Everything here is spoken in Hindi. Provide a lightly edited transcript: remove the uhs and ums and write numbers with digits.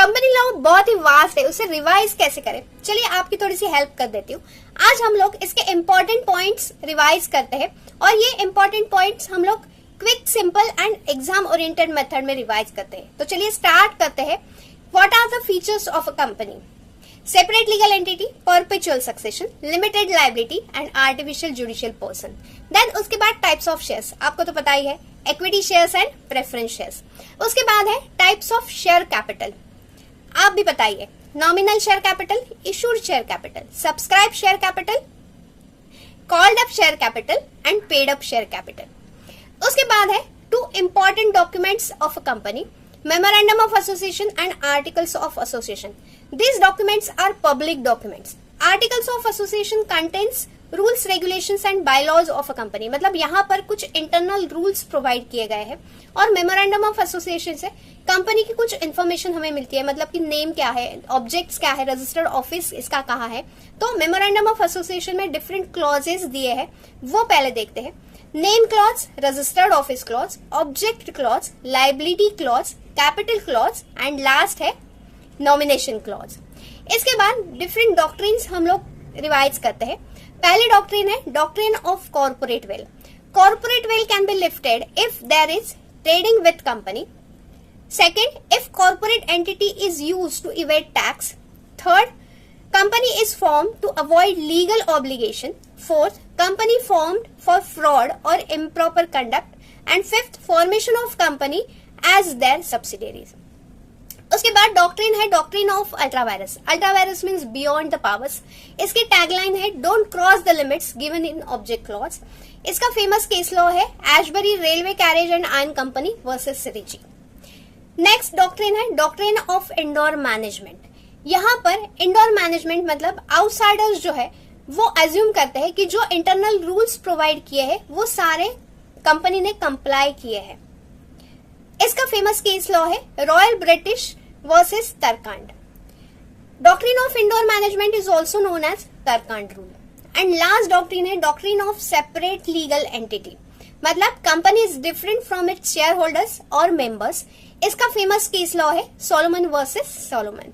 कंपनी लॉ बहुत ही वास्ट है, उसे रिवाइज कैसे करें, चलिए आपकी थोड़ी सी हेल्प कर देती हूँ। आज हम लोग इसके इम्पोर्टेंट पॉइंट्स रिवाइज करते हैं और ये इम्पोर्टेंट पॉइंट्स हम लोग quick, simple and exam oriented method में रिवाइज करते हैं। तो चलिए स्टार्ट करते हैं। What are the features of a company? Separate legal entity, perpetual succession, limited liability and artificial judicial person. Then उसके बाद टाइप्स ऑफ शेयर्स, आपको तो पता ही है, equity shares and preference shares. उसके बाद है टाइप्स ऑफ शेयर कैपिटल, आप भी बताइए, nominal share capital, issued share capital, subscribe share capital, called up share capital and paid up share capital. उसके बाद है two important documents of a company, memorandum of association and articles of association. These documents are public documents. Articles of association contains rules, regulations and bylaws of a company. मतलब यहाँ पर कुछ इंटरनल रूल्स प्रोवाइड किए गए हैं और मेमोरेंडम ऑफ एसोसिएशन से कंपनी की कुछ इन्फॉर्मेशन हमें मिलती है, मतलब कि नेम क्या है, ऑब्जेक्ट्स क्या है, रजिस्टर्ड ऑफिस इसका कहाँ है। तो मेमोरेंडम ऑफ एसोसिएशन में डिफरेंट क्लॉजेस दिए हैं, वो पहले देखते हैं। Name clause, registered office clause, object clause, liability clause, capital clause and last है नॉमिनेशन क्लॉज। इसके बाद डिफरेंट डॉक्ट्रिन्स हम लोग रिवाइज करते हैं। पहली डॉक्ट्रिन है doctrine of corporate veil. Corporate veil can be lifted if there is trading with company. Second, if corporate entity is used to evade tax. Third, company is formed to avoid legal obligation. Fourth, company formed for fraud और improper conduct. And fifth, formation of company as their subsidiaries. उसके बाद डॉक्ट्रिन है doctrine of ultra vires. Ultra vires means beyond the powers. इसकी टैगलाइन है don't cross the limits given in object clause. इसका फेमस केस लॉ है Ashbury railway carriage and iron company versus सिरिजी। नेक्स्ट डॉक्ट्रिन है डॉक्ट्रिन ऑफ इंडोर मैनेजमेंट। यहाँ पर इंडोर मैनेजमेंट मतलब आउटसाइडर्स जो है वो एज्यूम करते हैं कि जो इंटरनल रूल्स प्रोवाइड किए हैं वो सारे कंपनी ने कंप्लाई किए हैं। इसका फेमस केस लॉ है royal British versus Turquand. Doctrine of indoor management is also known as Turquand rule. And last doctrine है doctrine of separate legal entity, मतलब company is different from its shareholders और मेंबर्स। इसका फेमस केस लॉ है सोलोमन वर्सेस सोलोमन।